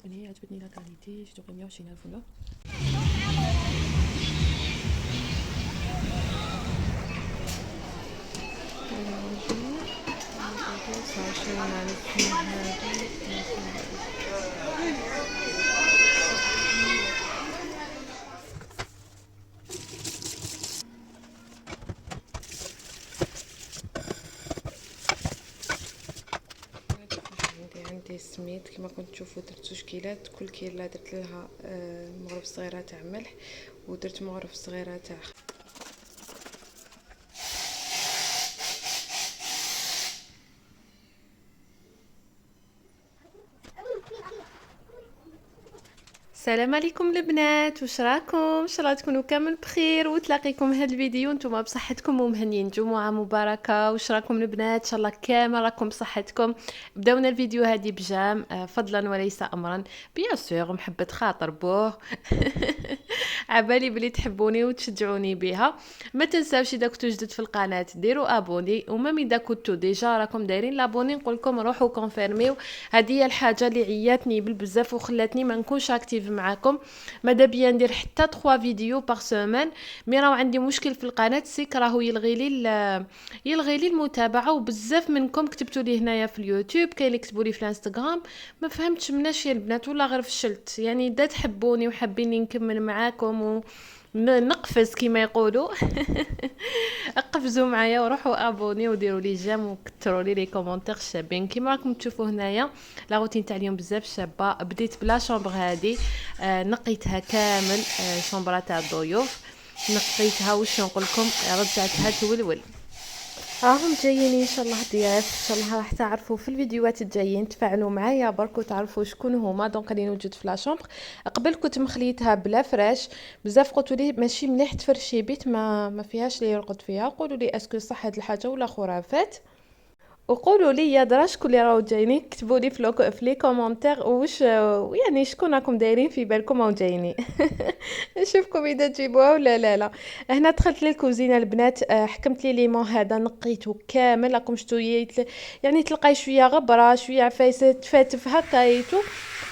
عجبني لا كاليتي، شفتو ب 120,000 ولا عندي سميد كما كنتم تشوفوا. درت 2 كيلات، كل كيله درت لها مغرف صغيره تاع ملح، ودرت مغرف صغيره تاع السلام عليكم البنات، واش راكم؟ ان شاء الله تكونوا كامل بخير وتلاقيكم هذا الفيديو نتوما بصحتكم ومهنيين. جمعه مباركه. واش راكم البنات؟ ان شاء الله كامل راكم بصحتكم. بداونا الفيديو هذه بجام فضلا وليس امرا، بيان سور محبه خاطر بوه. عبالي بلي تحبوني وتشجعوني بها. ما تنساوش اذا كنتوا جدد في القناه ديروا ابوني، وما اذا كنتوا ديجا راكم دايرين لابوني نقول لكم روحوا كونفيرميو. هذه هي الحاجه اللي عياتني بالبزاف وخلاتني ما نكونش اكتيف معكم. ماذا بيا ندير حتى 3 فيديو بار سيمين، مي راه عندي مشكل في القناه سيك راهو يلغي لي المتابعه. وبزاف منكم كتبتوا لي هنايا في اليوتيوب، كاين اللي كتبوا لي في الانستغرام. ما فهمتش مناش يا البنات، ولا غير فشلت يعني. اذا تحبوني وحابين نكمل معاكم ونقفز كما يقولوا قفزوا معايا وروحوا ابوني وديروا لي جيم وكثروا لي كومونتير شابين كما راكم تشوفوا هنايا. لا روتين تاع اليوم بزاف شابه. بديت بلا شومبر هذه، نقيتها كامل، شومبره تاع الضيوف نقيتها. واش نقول لكم، رجعتها تولول. راهم جايين ان شاء الله ضياف، ان شاء الله راح تعرفوا في الفيديوهات الجايين. تفاعلوا معايا برك وتعرفوا شكون هما. دونك راني نوجد في لاشومبر. قبل كنت مخليتها بلا فراش، بزاف قلتوا لي ماشي مليح تفرشي بيت ما فيهاش لي يرقد فيها. قولوا لي اسكو صح هاد الحاجه ولا خرافات؟ وقولوا لي يا درا شكون اللي راهو جايين. كتبوا لي في لي كومونتير واش يعني شكون راكم دايرين في بالكم راهو جايين. نشوفكم اذا تجيبوها ولا لا. هنا دخلت للكوزينه البنات، حكمت لي ليمون هذا نقيته كامل. راكم شفتوا يعني تلقاي شويه غبره شويه عفايسه تفاتف هكايتو.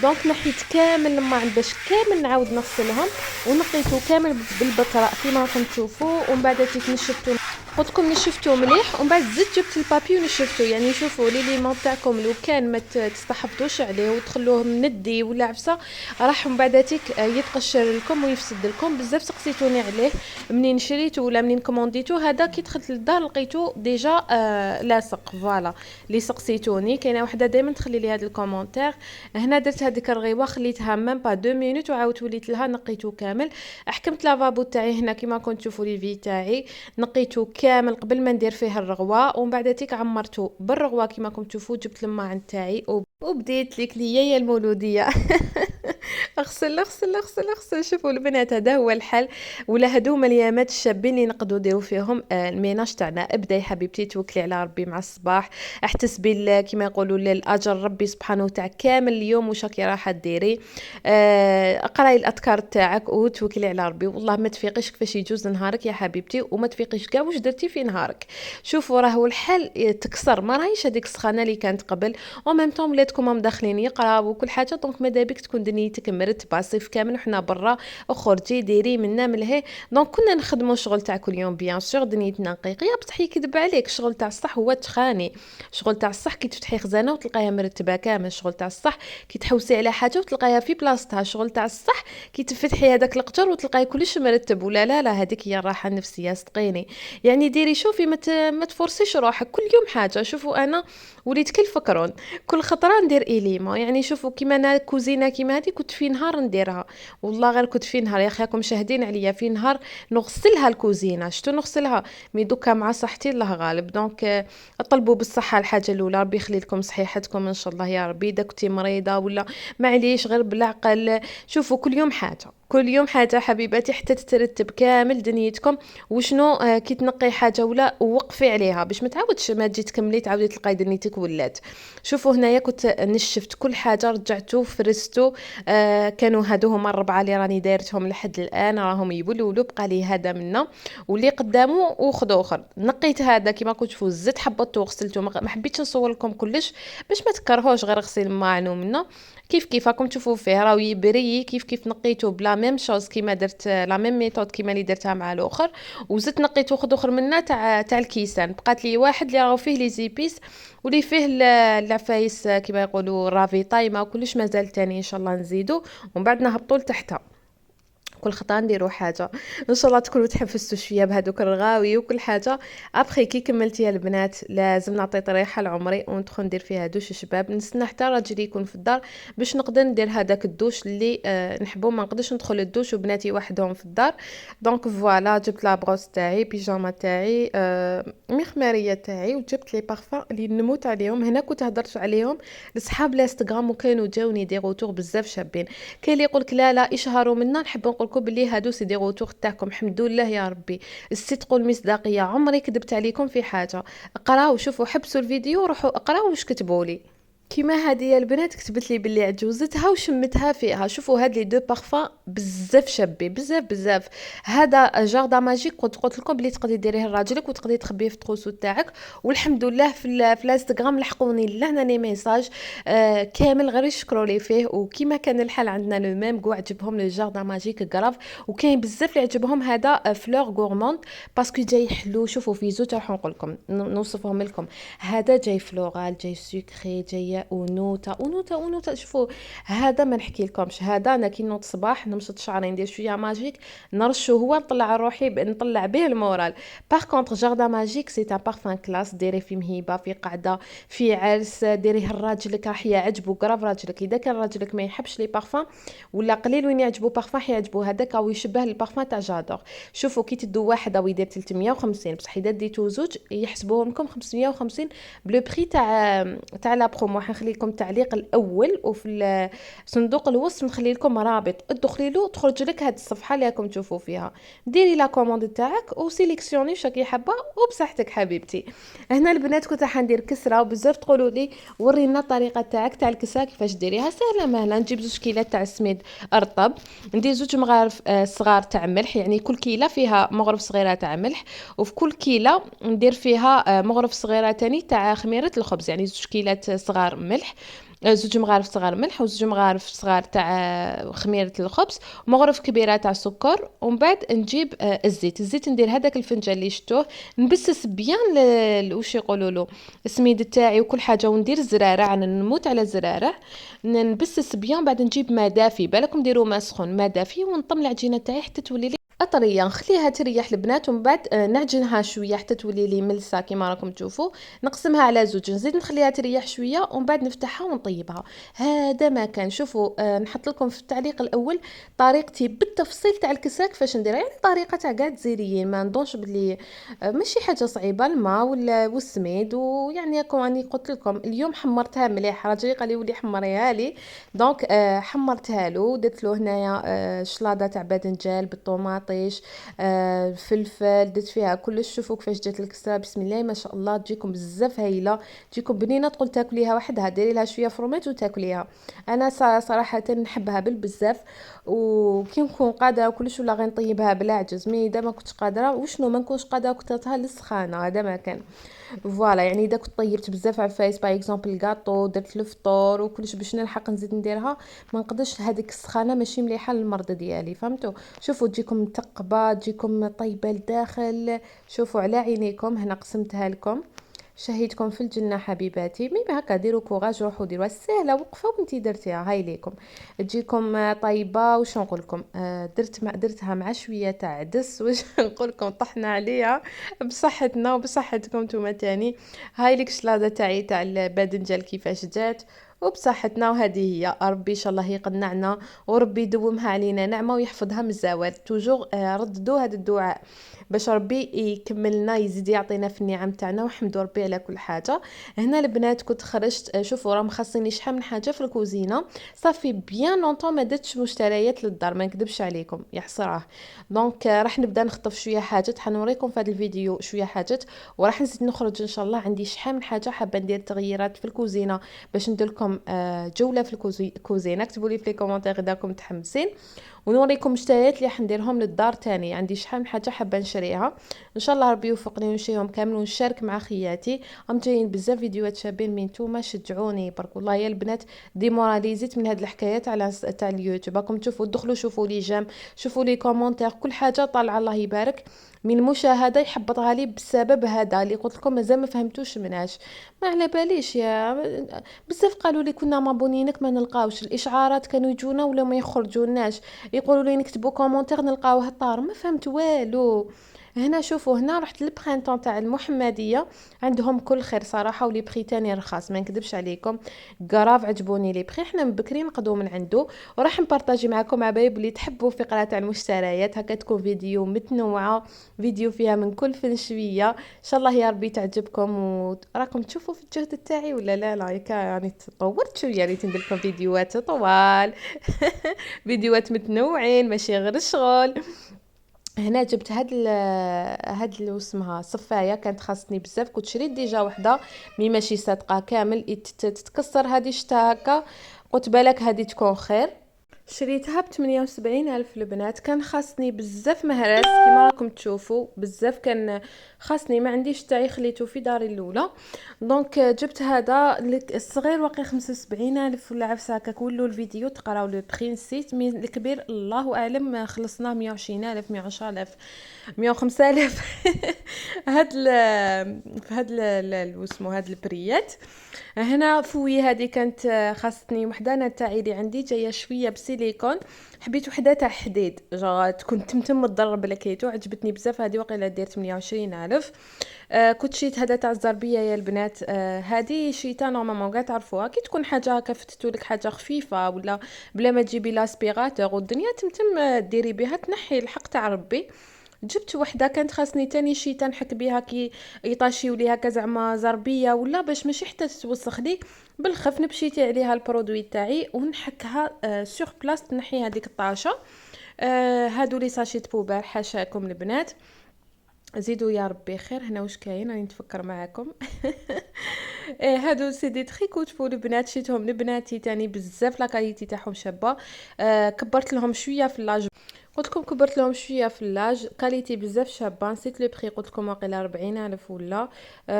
دونك نحيت كامل الماء باش كامل نعاود نغسلهم، ونقيته كامل بالبطراء كيما راكم تشوفوا. ومن بعد نشفتو، قلت لكم نشفتو مليح. ومن بعد زدت جبت البابي ونشفتو. يعني شوفوا لي ليمون تاعكم لو كان ما تستحفظوش عليه وتخلوه مندي ولا عفسه، راح من بعداتك يتقشر لكم ويفسد لكم. بزاف سقسيتوني عليه منين شريته ولا منين كومونديتو. هذا كي دخلت للدار لقيته ديجا لاصق. فوالا اللي سقسيتوني كاينه وحده دائما تخلي لي هذا الكومونتير. هنا درت هذيك الرغيوه خليتها ميم با 2 مينوت وعاودت وليت لها نقيته كامل. حكمت لافابو تاعي هنا كيما كنت تشوفوا لي في تاعي، نقيته كامل قبل ما ندير فيه الرغوه. ومن بعداتك عمرته بالرغوه كيما كنتم تشوفوا. جبت الماء تاعي وبديت لك ليا المولوديه. اغسل اغسل اغسل اغسل. شوفوا البنات هذا هو الحل. ولا هادو هما اليامات الشابين اللي نقدروا نديروا فيهم الميناج تاعنا. ابداي حبيبتي توكلي على ربي مع الصباح، احتسبي كما يقولوا الاجر ربي سبحانه وتعالى كامل اليوم واش راكي راح ديري. اقراي الاذكار تاعك وتوكلي على ربي. والله ما تفيقيش كيفاش يجوز نهارك يا حبيبتي، وما تفيقيش كاع واش درتي في نهارك. شوفوا راهو الحل تكسر، ما راهيش هذيك السخانه اللي كانت قبل. وميم طون ولادكم هم داخلين يقراو وكل حاجه. دونك ماذا بك تكون دنيتك مرتبه صيف كامل وحنا برا. اخرجي ديري منا من لهي. دونك كنا نخدموا الشغل تاع كل يوم بيان سور دنيتنا نقيقيه، بصح يكذب عليك. الشغل تاع الصح هو تخاني. الشغل تاع الصح كي تفتحي خزانه وتلقاها مرتبه كامل. الشغل تاع الصح كي تحوسي على حاجه وتلقاها في بلاصتها. الشغل تاع الصح كي تفتحي هذاك القجر وتلقاي كلش مرتب. ولا لا هذيك هي الراحه النفسيه صدقيني. يعني ديري شوفي ما تفرسيش روحك كل يوم حاجه. شوفوا انا وليت كل فكرون كل خطره ندير إليما. يعني شوفوا كيما انا كوزينه كيما هذه كنت في نهار نديرها. والله غير كنت في نهار يا اخي راكم شاهدين عليا في نهار نغسلها الكوزينه. شتو نغسلها مي دوكا مع صحتي الله غالب. دونك اطلبوا بالصحه الحاجه الاولى. ربي يخلي لكم صحيحتكم ان شاء الله يا ربي. اذا كنتي مريضه ولا معليش غير بالعقل. شوفوا كل يوم حاجه كل يوم حاجه حبيباتي حتى تترتب كامل دنيتكم. وشنو كي تنقي حاجه ولا وقفي عليها باش ما تعاودش ما تجي تكملي تعاودي تلقاي دنيتك ولات. شوفوا هنايا كنت نشفت كل حاجه رجعتو فرستو. كانوا هادو هما الربعه اللي راني دايرتهم لحد الان راهم يولولو بقى لي هذا منا واللي قدامه وخذ اخر. نقيت هذا كيما كنت تشوفوا الزيت حبطته وغسلته ما حبيتش نصور لكم كلش باش ما تكرهوش غير غسيل ماعنو منا. كيف راكم تشوفوا فيه راهو يبري كيف نقيته بلا ميم شوز كيما درت لا ميم ميثود كيما اللي درتها مع الاخر. وزدت نقيت واحد اخر منا تاع الكيسان بقات لي واحد اللي راهو فيه لي زيبيس واللي فيه العفايس كيما يقولوا رافيطاي ما كلش مازال تاني ان شاء الله نزيدو ومن بعد نهبطوا لتحتها. كل خطره نديرو حاجه ان شاء الله تكونوا تحفزتوا شويه بهذوك الرغاوي وكل حاجه. ابخي كي كملتي يا البنات لازم نعطي طريحه لعمري وندخل ندير فيها دوش شباب. نستنى حتى راجلي يكون في الدار باش نقدر ندير هذاك الدوش اللي نحبو. ما نقدرش ندخل الدوش وبناتي وحدهم في الدار. دونك فوالا جبت لا بروس تاعي بيجاما تاعي مخماريه تاعي وجبت لي بارفان اللي نموت عليهم. هنا كنت هضرت عليهم لصحاب الانستغرام وكانوا جاوني دي روتور بزاف شابين. كاين اللي يقولك لا اشهروا منا نحب نقول لكم بلي هادو سي دي روتور تاعكم الحمد لله يا ربي. الصدق والمصداقيه عمري كذبت عليكم في حاجه. اقراو شوفوا حبسوا الفيديو وروحوا اقراو واش كتبوا لي. كيما هذه يا البنات كتبت لي بلي عجوزتها وشمتها فيها. شوفوا هاد لي دو بارفان بزاف شابي بزاف. هذا جاردن ماجيك قلت لكم بلي تقدري ديريه لراجلك وتقدري تخبيه في التروسو تاعك. والحمد لله في الانستغرام لحقوني لهنا لي ميساج كامل غير يشكروا لي فيه. وكيما كان الحال عندنا لو ميم كاع عجبهم لو جاردن ماجيك غراف. وكاين بزاف اللي عجبهم هذا فلور غورموند باسكو جاي حلو. شوفوا في زوج راح نقول لكم نوصفهم لكم. هذا جاي فلورال جاي سكري جاي ونوتا. شوفوا هذا ما نحكي لكمش. هذا انا كي نوض صباح نمشط شعري ندير شويه ماجيك نرشو هو نطلع روحي نطلع به المورال. باغ كونطخ جاردن ماجيك سي ان بارفان كلاس ديري في مهيبه في قعده في عرس ديريه لراجلك راح يعجبو قراف راجلك. اذا كان راجلك ما يحبش لي بارفان ولا قليل وين يعجبو بارفان حيعجبو هذاك او يشبه البارفان تاع جادور. شوفوا كي تدو واحد او يدير 350 بصح اذا ديتو زوج يحسبوهم لكم 550 بلو بري تاع لا برومو. حنخلي لكم التعليق الاول وفي صندوق الوصف نخلي لكم رابط ادخلي له تخرج لك هذه الصفحه اللي راكم تشوفوا فيها. ديري لا كوموند تاعك وسيليكسيوني واش راكي حابه وبصحتك حبيبتي. هنا البنات كنت حندير كسره وبزاف تقولوا لي ورينا الطريقه تاعك تاع الكسره كيفاش ديريها. سهله مهله. نجيب 2 كيلات تاع السميد رطب ندير 2 مغارف صغار تاع ملح يعني كل كيله فيها مغرف صغيره تاع ملح. وفي كل كيله ندير فيها مغرف صغيره تاني تاع خميره الخبز يعني 2 كيلات صغار ملح 2 مغارف صغار ملح و2 مغارف صغار تاع خميره الخبز ومغرف كبيره تاع سكر. ومن بعد نجيب الزيت ندير هذاك الفنجان اللي شفتوه نبسس بيان واش يقولوا له السميد تاعي وكل حاجه وندير الزرارع انا نموت على الزرارع نبسس بيان. بعد نجيب ما دافي بالكم ديروا ما سخون ما دافي ونطم العجينه تاعي حتى تولي لي طريه. نخليها تريح البنات ومن بعد نعجنها شويه حتى تولي لي ملسه كيما راكم تشوفوا. نقسمها على زوج نزيد نخليها تريح شويه ومن بعد نفتحها ونطيبها. هذا ما كان. شوفوا نحط لكم في التعليق الاول طريقتي بالتفصيل تاع الكسره كيفاش نديرها يعني طريقه تاع كاع الجزائريين ما نظنش بلي ماشي حاجه صعيبه. الماء والسميد ويعني راني قلت لكم اليوم حمرتها مليح راجلي قال لي ولي حمريها لي دونك حمرتها له. درت له هنايا شلاضه تاع باذنجان بالطوماطيش فلفل درت فيها كلش. شوفوا كيفاش جات الكسره بسم الله ما شاء الله تجيكم بزاف هايله تجيكم بنينه تقول تاكليها وحدها ديري لها شويه فرميت وتاكليها. انا صراحه نحبها بالبزاف وكي نكون قادره كلش ولا غير نطيبها بلا عجز مي اذا ما كنتش قادره وشنو ما نكونش قادره كثرتها للسخانه. هذا ما كان فوالا يعني اذا كنت طيبت بزاف عفايس باغ اكزومبل الكاطو درت الفطور وكلش باش نلحق نزيد نديرها ما نقدرش هذيك السخانه ماشي مليحه للمرض ديالي فهمتوا. شوفوا تجيكم متقبه تجيكم طيبه لداخل. شوفوا على عينيكم هنا قسمتها لكم شهيتكم في الجنه حبيباتي. مي هكا ديروا كوراج روحوا ديروها سهله وقفه وانتي درتيها هاي ليكم تجيكم طيبه. واش نقول لكم درتها مع شويه تاع عدس واش نقول لكم طحنا عليها بصحتنا وبصحتكم نتوما تاني. هاي ليك الشلاضه تاعي تاع الباذنجان كيفاش جات وبصحتنا. وهذه هي ربي ان شاء الله يقنعنا وربي يدومها علينا نعمه ويحفظها من الزوال. توجور رددوا هذا الدعاء باش ربي يكملنا يزيد يعطينا في النعم تاعنا، وحمدوا ربي على كل حاجه. هنا البنات كنت خرجت، شوفوا راه مخصني شحال من حاجه في الكوزينه، صافي بيان لونطون ما درتش مشتريات للدار، ما نكذبش عليكم يا حسراه. دونك راح نبدا نخطف شويه حاجات، حنوريكم في هذا الفيديو شويه حاجات، وراح نزيد نخرج ان شاء الله. عندي شحال من حاجه حابه ندير تغييرات في الكوزينه باش ندير لكم جوله في الكوزينه. اكتبوا لي في لي كومونتير اذا كنتم متحمسين، ونوريكم مشتريات اللي حنديرهم للدار تاني. عندي شحال من حاجه حابه نشريها، ان شاء الله ربي يوفقني ونشريهم كامل ونشارك مع خياتي. هم جايين بزاف فيديوهات شابين من نتوما، شجعوني برك والله يا البنات. ديموراليزيت من هاد الحكايات على تاع اليوتيوب. راكم تشوفوا دخلوا شوفوا لي جيم، شوفوا لي كومونتير، كل حاجه طالعه الله يبارك من المشاهده يحبطها لي بسبب هذا اللي قلت لكم مازال ما فهمتوش مناش. ما على باليش يا بزاف قالوا لي كنا مابونينك ما نلقاوش الاشعارات، كانوا يجونا ولا ما يخرجوناش، يقولوا لي نكتبوا كومونتير نلقاوه طار، ما فهمت والو. هنا شوفوا هنا رحت للبرينتون تاع المحمديه، عندهم كل خير صراحه، ولي بخي تاني رخاص ما نكذبش عليكم. كراف عجبوني لي بخي. حنا من بكري نقضوا من عنده، وراح نبارطاجي معكم عبايب اللي تحبوا فقره تاع المشتريات. هكا تكون فيديو متنوعه، فيديو فيها من كل فن شويه، ان شاء الله يا ربي تعجبكم. وراكم تشوفوا في الجهد تاعي ولا لا لا يعني تطورت شويه، يعني ندير لكم فيديوهات طوال فيديوهات متنوعين ماشي غير الشغل. هنا جبت اسمها صفايه، كانت خاصني بزاف، كنت شريت ديجا وحده مي ماشي صادقه كامل، تتكسر هذه شتا هكا، قلت بالك هذه تكون خير. شريتها ب78 ألف البنات. كان خاصني بزاف مهراس كما راكم تشوفوا، بزاف كان خاصني، ما عنديش تاعي خليته في داري الاولى. دونك جبت هذا الصغير واقي 75 ألف ولا عفسه هكاك. ولوا الفيديو تقراو لو بخي، نسيت. مي الكبير الله اعلم خلصناه 120 ألف 110 ألف 105 ألف في هاد اسمو هاد البريات. هنا فوي هذه كانت خاصتني وحده انا تاعي اللي عندي جايه شويه بسيليكون، حبيت وحده تاع حديد تكون تمتم متضرب لكيتو، عجبتني بزاف. هذه واقيلا دير 28 الف. كنت شيت هذا تاع الزربيه يا البنات. هذه شيتها نورمالمون كاع تعرفوها، كي تكون حاجه هكا فتتو لك حاجه خفيفه ولا بلا ما تجيبي لاسبيراتور والدنيا تمتم ديري بها تنحي الحق تاع ربي. جبت وحده كانت خاصني تاني شي تنحك بها كي يطاشيو ليها هكا زعما زربيه ولا باش ماشي حتى تتوسخ لي. بالخف نبشيتي عليها البرودوي تاعي ونحكها سور بلاص تنحي هذيك الطاشه. هادو لي ساشيت بوبال حاشاكم البنات، زيدوا يا ربي خير. هنا واش كاين راني نتفكر معاكم هادو سيدي تريكوت فو البنات، شيتهم لبناتي تاني بزاف لا كاليتي تاعهم شابه. كبرت لهم شويه في لاج، قلت لكم كبرت لهم شويه في اللاج، كاليتي بزاف شابه. نسيت لو بري، قلت لكم واقيلا 40 الف ولا.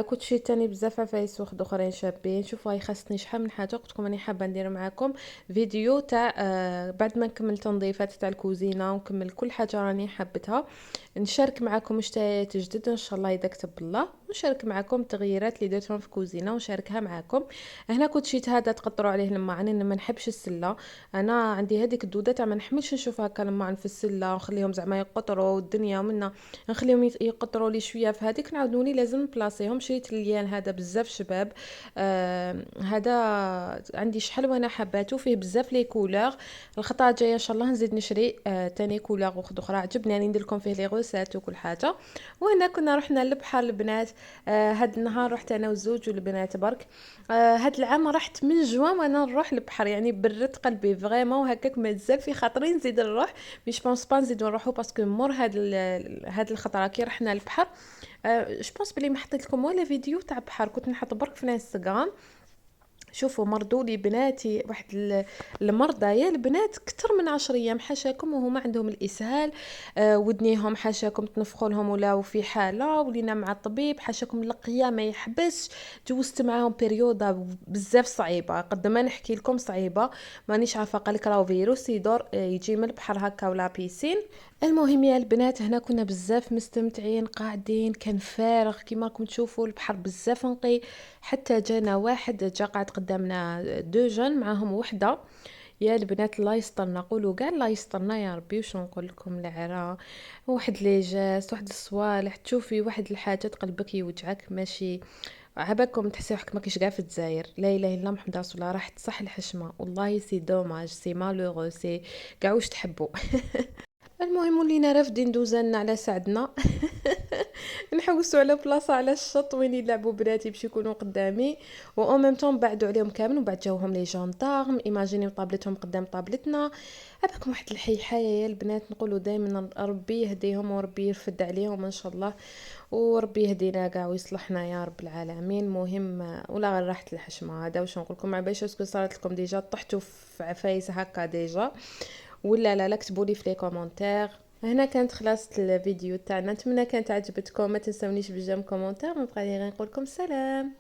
كنت شريت تاني بزاف عفايس واحد اخرين شابين. شوفوا هاي خاصني شحال من حاجه، قلت لكم راني حابه ندير معاكم فيديو تاع بعد ما نكمل تنظيفات تاع الكوزينه ونكمل كل حاجه راني حبتها، نشارك معكم مشتريات جدد ان شاء الله اذا كتب الله، ونشارك معكم التغييرات اللي درتهم في الكوزينه ونشاركها معكم. هنا كنت شيت هذا تقطروا عليه الماعن، انا ما نحبش السله، انا عندي هذيك الدوده تاع ما نحملش نشوف هكا الماعن في السله ونخليهم زعما يقطروا والدنيا منا، نخليهم يقطروا لي شويه في هذيك نعاودوني لازم نبلاصيهم. شريت الليان هذا بزاف شباب. هذا عندي شحال وانا حباته، فيه بزاف لي كولور. الخطره الجايه ان شاء الله نزيد نشري تاني كولور اخرى عجبني، راني ندير لكم فيه لي غوسات وكل حاجه. وهنا كنا رحنا للبحر البنات. هاد النهار رحت انا والزوج والبنات برك. هاد العام رحت من جوان وانا نروح للبحر، يعني برت قلبي فريمون وهكاك مازال في خاطري نزيد نروح. مش بونس با نزيدو نروحو باسكو مور هاد الخطره كي رحنا للبحر. جو بونس بلي ما حطيت لكم ولا فيديو تاع بحر، كنت نحط برك في الانستغرام. شوفوا مرضوا لي بناتي واحد المرضى يا البنات كتر من 10 ايام حاشاكم وهما عندهم الاسهال. ودنيهم حاشاكم تنفخوا لهم ولا في حاله، ولينا مع الطبيب حاشاكم اللقيه ما يحبس. جوزت معاهم بيريودا بزاف صعيبه، قد ما نحكي لكم صعيبه مانيش عارفه. قالك راهو فيروس يدور يجي من البحر هكا ولا بيسين. المهم يا البنات هنا كنا بزاف مستمتعين قاعدين، كان فارغ كيما راكم تشوفوا البحر بزاف نقي. حتى جانا واحد جا قاعد قدامنا دو جون معاهم وحده. يا البنات الله يسترنا، قولوا كاع الله يسترنا يا ربي. وش نقول لكم العرا واحد لي جاست واحد الصوالح، تشوفي واحد الحاجات قلبك يوجعك ماشي. عباكم تحسي روحك ماكيش كاع في الجزائر. لا اله الا الله محمد رسول الله، راحت صح الحشمه والله. سي دوماج، سي مالوغو، سي كاع واش تحبوا. المهم ولينا رافدين دوزالنا على سعدنا. نحوسوا على بلاصه على الشط وين يلعبوا بناتي باش يكونوا قدامي، و او ميم طون بعدوا عليهم كامل، ومن بعد جاوهم لي جاندارم. ايماجينيو طابلتهم قدام طابلتنا. هذاكم واحد الحيحه يا البنات. نقولوا دائما ربي يهديهم وربي يرفد عليهم ان شاء الله، وربي يهدينا كاع ويصلحنا يا رب العالمين. مهم ولا غير راحت الحشمه هذا واش نقول لكم. مع باش اسكو صارت لكم ديجا طحتوا في عفايس هكا ديجا ولا لا؟ لا كتبوا لي في لي كومونتير. هنا كانت خلاصه الفيديو تاعنا، نتمنى كانت عجبتكم. ما تنسونيش بجام كومونتير، ونبقى لي غير نقول لكم سلام.